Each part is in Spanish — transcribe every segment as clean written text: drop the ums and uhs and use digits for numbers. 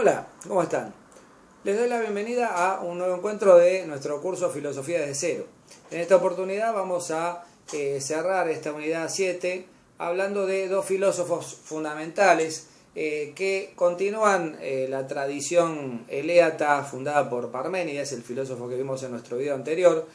Hola, ¿cómo están? Les doy la bienvenida a un nuevo encuentro de nuestro curso Filosofía desde cero. En esta oportunidad vamos a cerrar esta unidad 7 hablando de dos filósofos fundamentales que continúan la tradición eleata fundada por Parménides, el filósofo que vimos en nuestro video anterior,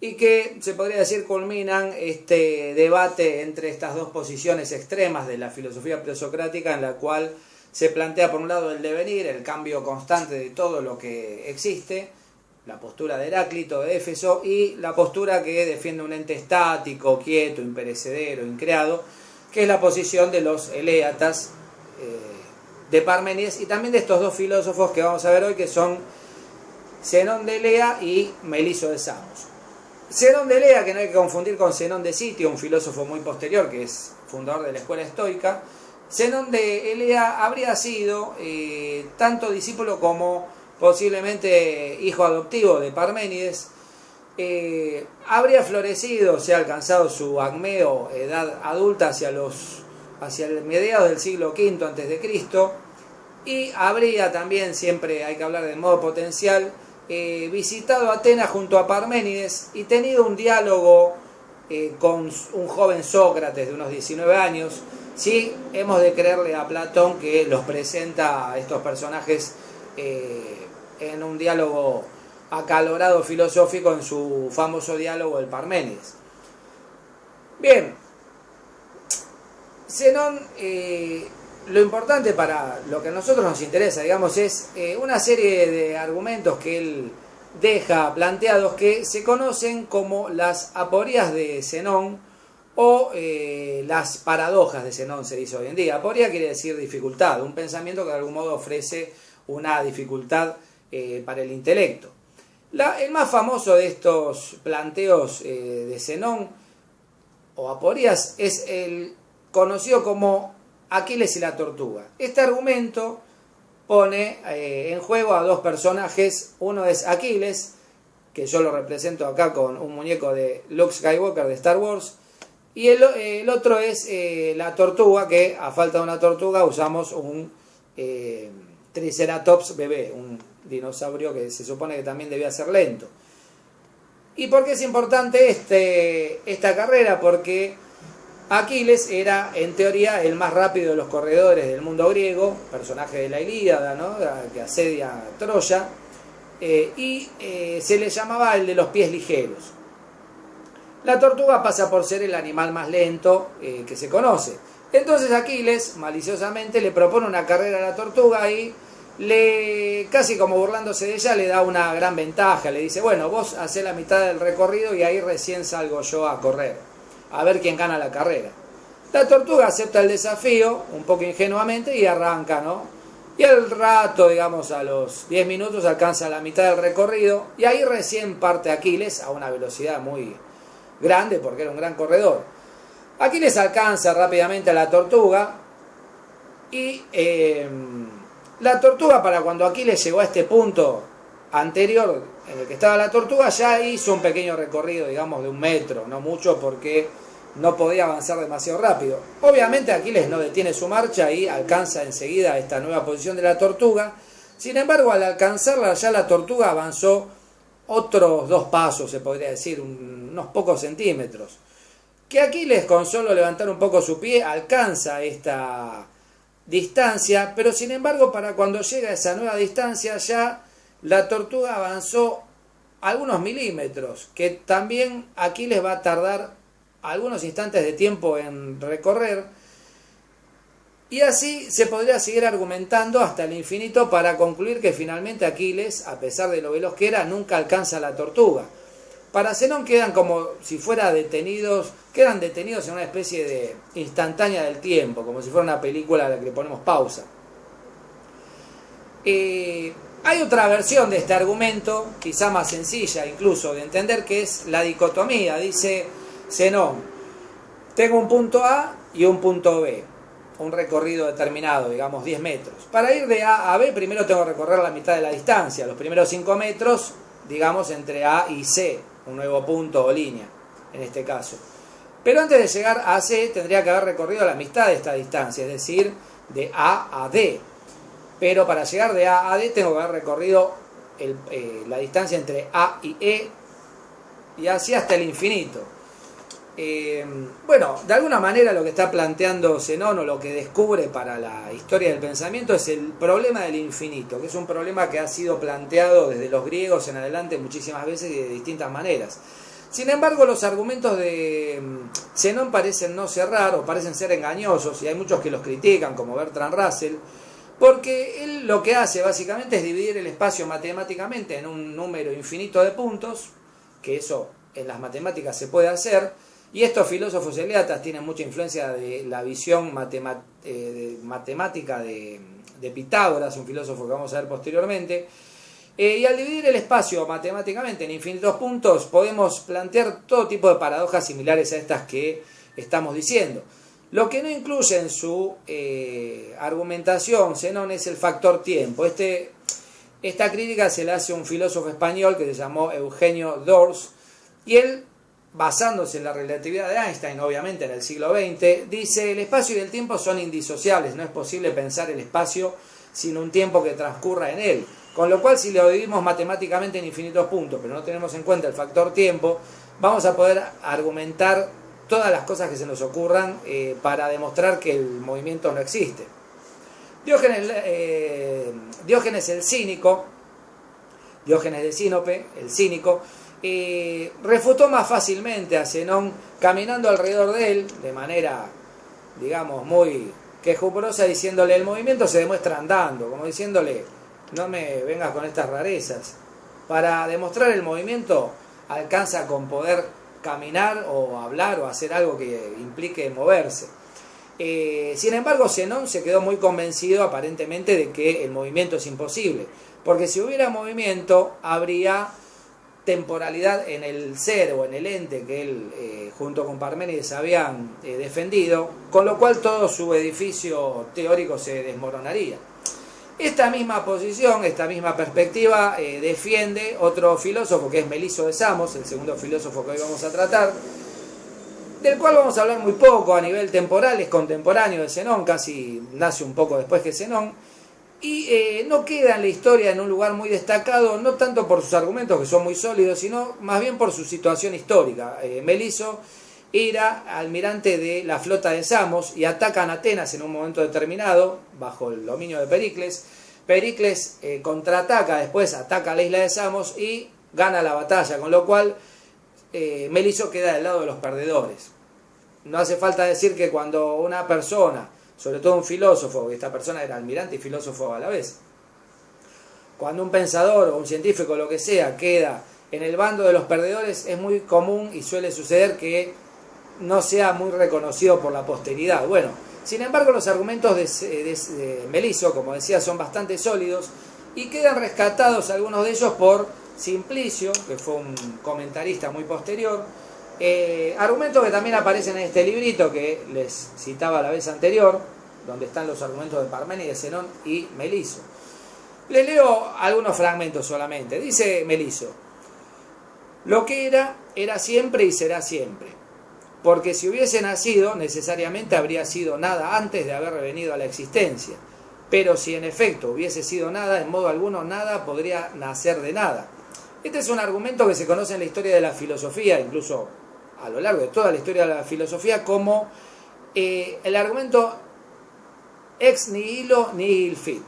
y que se podría decir culminan este debate entre estas dos posiciones extremas de la filosofía presocrática, en la cual se plantea por un lado el devenir, el cambio constante de todo lo que existe, la postura de Heráclito de Éfeso, y la postura que defiende un ente estático, quieto, imperecedero, increado, que es la posición de los eleatas de Parménides, y también de estos dos filósofos que vamos a ver hoy, que son Zenón de Elea y Meliso de Samos. Zenón de Elea, que no hay que confundir con Zenón de Sitio, un filósofo muy posterior, que es fundador de la escuela estoica. Zenón de Elea habría sido tanto discípulo como posiblemente hijo adoptivo de Parménides. Habría florecido, se ha alcanzado su acmeo, edad adulta, hacia el mediados del siglo V a.C. y habría también, siempre hay que hablar de modo potencial, visitado Atenas junto a Parménides y tenido un diálogo con un joven Sócrates de unos 19 años. Sí, hemos de creerle a Platón, que los presenta a estos personajes en un diálogo acalorado filosófico, en su famoso diálogo del Parménides. Bien, Zenón, lo importante para lo que a nosotros nos interesa, digamos, es una serie de argumentos que él deja planteados que se conocen como las aporías de Zenón, o las paradojas de Zenón, se dice hoy en día. Aporía quiere decir dificultad, un pensamiento que de algún modo ofrece una dificultad para el intelecto. El más famoso de estos planteos de Zenón, o aporías, es el conocido como Aquiles y la tortuga. Este argumento pone en juego a dos personajes. Uno es Aquiles, que yo lo represento acá con un muñeco de Luke Skywalker de Star Wars, y el otro es la tortuga, que a falta de una tortuga usamos un Triceratops bebé, un dinosaurio que se supone que también debía ser lento. ¿Y por qué es importante esta carrera? Porque Aquiles era, en teoría, el más rápido de los corredores del mundo griego, personaje de la Ilíada, ¿no?, que asedia Troya, y se le llamaba el de los pies ligeros. La tortuga pasa por ser el animal más lento que se conoce. Entonces Aquiles, maliciosamente, le propone una carrera a la tortuga y casi como burlándose de ella, le da una gran ventaja. Le dice: bueno, vos hacés la mitad del recorrido y ahí recién salgo yo a correr, a ver quién gana la carrera. La tortuga acepta el desafío, un poco ingenuamente, y arranca, ¿no? Y al rato, digamos, a los 10 minutos, alcanza la mitad del recorrido, y ahí recién parte Aquiles a una velocidad muy grande, porque era un gran corredor. Aquiles alcanza rápidamente a la tortuga, y la tortuga, para cuando Aquiles llegó a este punto anterior en el que estaba la tortuga, ya hizo un pequeño recorrido, digamos, de 1 metro, no mucho, porque no podía avanzar demasiado rápido. Obviamente Aquiles no detiene su marcha y alcanza enseguida esta nueva posición de la tortuga. Sin embargo, al alcanzarla, ya la tortuga avanzó otros 2 pasos, se podría decir, unos pocos centímetros. Que Aquiles, con solo levantar un poco su pie, alcanza esta distancia, pero sin embargo, para cuando llega a esa nueva distancia, ya la tortuga avanzó algunos milímetros, que también Aquiles va a tardar algunos instantes de tiempo en recorrer. Y así se podría seguir argumentando hasta el infinito para concluir que finalmente Aquiles, a pesar de lo veloz que era, nunca alcanza a la tortuga. Para Zenón quedan como si fuera detenidos, quedan detenidos en una especie de instantánea del tiempo, como si fuera una película a la que le ponemos pausa. Hay otra versión de este argumento, quizá más sencilla incluso de entender, que es la dicotomía. Dice Zenón: tengo un punto A y un punto B, un recorrido determinado, digamos 10 metros. Para ir de A a B, primero tengo que recorrer la mitad de la distancia, los primeros 5 metros, digamos, entre A y C, un nuevo punto o línea, en este caso. Pero antes de llegar a C, tendría que haber recorrido la mitad de esta distancia, es decir, de A a D. pero para llegar de A a D tengo que haber recorrido la distancia entre A y E, y así hasta el infinito. Bueno, de alguna manera lo que está planteando Zenón, o lo que descubre para la historia del pensamiento, es el problema del infinito, que es un problema que ha sido planteado desde los griegos en adelante muchísimas veces y de distintas maneras. Sin embargo, los argumentos de Zenón parecen no cerrar, o parecen ser engañosos, y hay muchos que los critican, como Bertrand Russell, porque él lo que hace básicamente es dividir el espacio matemáticamente en un número infinito de puntos, que eso en las matemáticas se puede hacer, y estos filósofos eleatas tienen mucha influencia de la visión matemática de Pitágoras, un filósofo que vamos a ver posteriormente. Y al dividir el espacio matemáticamente en infinitos puntos, podemos plantear todo tipo de paradojas similares a estas que estamos diciendo. Lo que no incluye en su argumentación Zenón es el factor tiempo. Esta crítica se la hace un filósofo español que se llamó Eugenio d'Ors, y él, basándose en la relatividad de Einstein, obviamente en el siglo XX, dice: el espacio y el tiempo son indisociables, no es posible pensar el espacio sin un tiempo que transcurra en él. Con lo cual, si lo dividimos matemáticamente en infinitos puntos, pero no tenemos en cuenta el factor tiempo, vamos a poder argumentar todas las cosas que se nos ocurran para demostrar que el movimiento no existe. Diógenes el cínico, Diógenes de Sinope, el cínico, refutó más fácilmente a Zenón caminando alrededor de él de manera, digamos, muy quejumbrosa, diciéndole: el movimiento se demuestra andando, como diciéndole: no me vengas con estas rarezas. Para demostrar el movimiento alcanza con poder caminar o hablar o hacer algo que implique moverse. Sin embargo, Zenón se quedó muy convencido aparentemente de que el movimiento es imposible, porque si hubiera movimiento habría temporalidad en el ser o en el ente que él junto con Parménides habían defendido, con lo cual todo su edificio teórico se desmoronaría. Esta misma posición, esta misma perspectiva defiende otro filósofo que es Meliso de Samos, el segundo filósofo que hoy vamos a tratar, del cual vamos a hablar muy poco a nivel temporal. Es contemporáneo de Zenón, casi nace un poco después que Zenón, y no queda en la historia en un lugar muy destacado, no tanto por sus argumentos, que son muy sólidos, sino más bien por su situación histórica. Meliso era almirante de la flota de Samos y atacan Atenas en un momento determinado, bajo el dominio de Pericles. Pericles contraataca, después ataca a la isla de Samos y gana la batalla, con lo cual Meliso queda del lado de los perdedores. No hace falta decir que cuando una persona, sobre todo un filósofo, esta persona era almirante y filósofo a la vez, cuando un pensador o un científico o lo que sea queda en el bando de los perdedores, es muy común y suele suceder que no sea muy reconocido por la posteridad. Bueno, sin embargo, los argumentos de Meliso, como decía, son bastante sólidos y quedan rescatados algunos de ellos por Simplicio, que fue un comentarista muy posterior. Argumentos que también aparecen en este librito que les citaba la vez anterior, donde están los argumentos de Parménides, Zenón y Meliso. Les leo algunos fragmentos solamente. Dice Meliso: lo que era siempre y será siempre, porque si hubiese nacido, necesariamente habría sido nada antes de haber venido a la existencia. Pero si en efecto hubiese sido nada, en modo alguno nada podría nacer de nada. Este es un argumento que se conoce en la historia de la filosofía, incluso a lo largo de toda la historia de la filosofía, como el argumento ex nihilo nihil fit,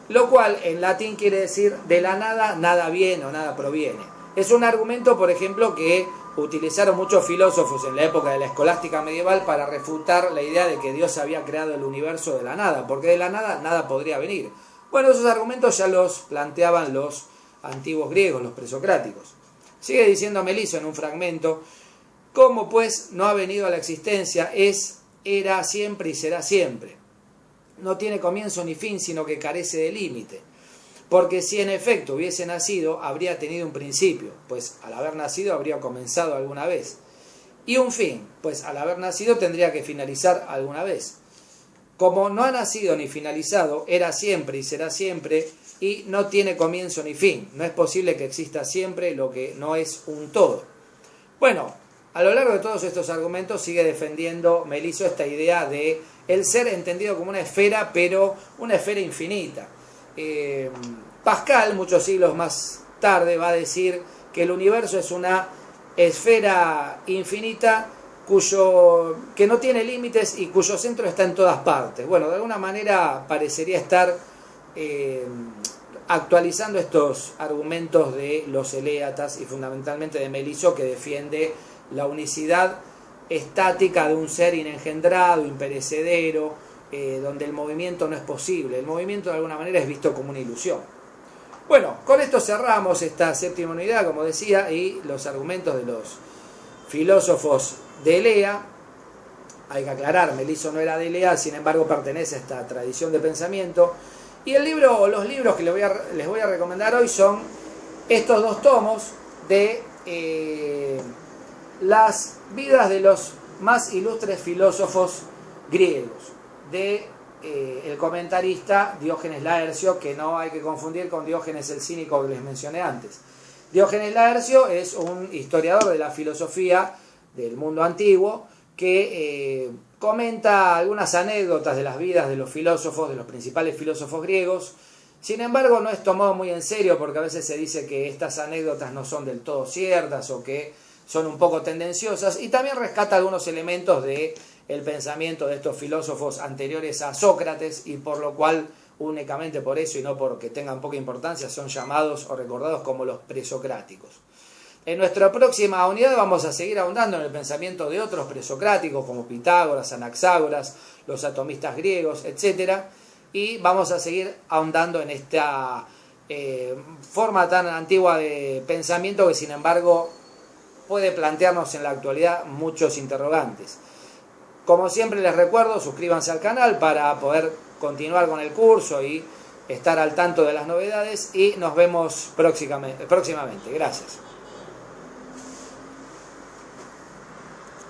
lo cual en latín quiere decir: de la nada, nada viene o nada proviene. Es un argumento, por ejemplo, que utilizaron muchos filósofos en la época de la escolástica medieval para refutar la idea de que Dios había creado el universo de la nada, porque de la nada nada podría venir. Bueno, esos argumentos ya los planteaban los antiguos griegos, los presocráticos. Sigue diciendo Meliso en un fragmento: ¿cómo pues no ha venido a la existencia? Era siempre y será siempre. No tiene comienzo ni fin, sino que carece de límite. Porque si en efecto hubiese nacido, habría tenido un principio, pues al haber nacido habría comenzado alguna vez. Y un fin, pues al haber nacido tendría que finalizar alguna vez. Como no ha nacido ni finalizado, era siempre y será siempre, y no tiene comienzo ni fin. No es posible que exista siempre lo que no es un todo. Bueno, a lo largo de todos estos argumentos sigue defendiendo Meliso esta idea de el ser entendido como una esfera, pero una esfera infinita. Pascal, muchos siglos más tarde, va a decir que el universo es una esfera infinita que no tiene límites y cuyo centro está en todas partes. Bueno, de alguna manera parecería estar actualizando estos argumentos de los eleatas y fundamentalmente de Melisso, que defiende la unicidad estática de un ser inengendrado, imperecedero, donde el movimiento no es posible. El movimiento de alguna manera es visto como una ilusión. Bueno, con esto cerramos esta séptima unidad, como decía, y los argumentos de los filósofos de Elea. Hay que aclarar, Melisso no era de Elea, sin embargo pertenece a esta tradición de pensamiento. Y el libro, o los libros que les voy a recomendar hoy son estos dos tomos de las vidas de los más ilustres filósofos griegos, de el comentarista Diógenes Laercio, que no hay que confundir con Diógenes el Cínico que les mencioné antes. Diógenes Laercio es un historiador de la filosofía del mundo antiguo que comenta algunas anécdotas de las vidas de los filósofos, de los principales filósofos griegos. Sin embargo, no es tomado muy en serio porque a veces se dice que estas anécdotas no son del todo ciertas o que son un poco tendenciosas, y también rescata algunos elementos del pensamiento de estos filósofos anteriores a Sócrates, y por lo cual, únicamente por eso y no porque tengan poca importancia, son llamados o recordados como los presocráticos. En nuestra próxima unidad vamos a seguir ahondando en el pensamiento de otros presocráticos como Pitágoras, Anaxágoras, los atomistas griegos, etc. Y vamos a seguir ahondando en esta forma tan antigua de pensamiento que, sin embargo, puede plantearnos en la actualidad muchos interrogantes. Como siempre les recuerdo, suscríbanse al canal para poder continuar con el curso y estar al tanto de las novedades, y nos vemos próximamente. Gracias.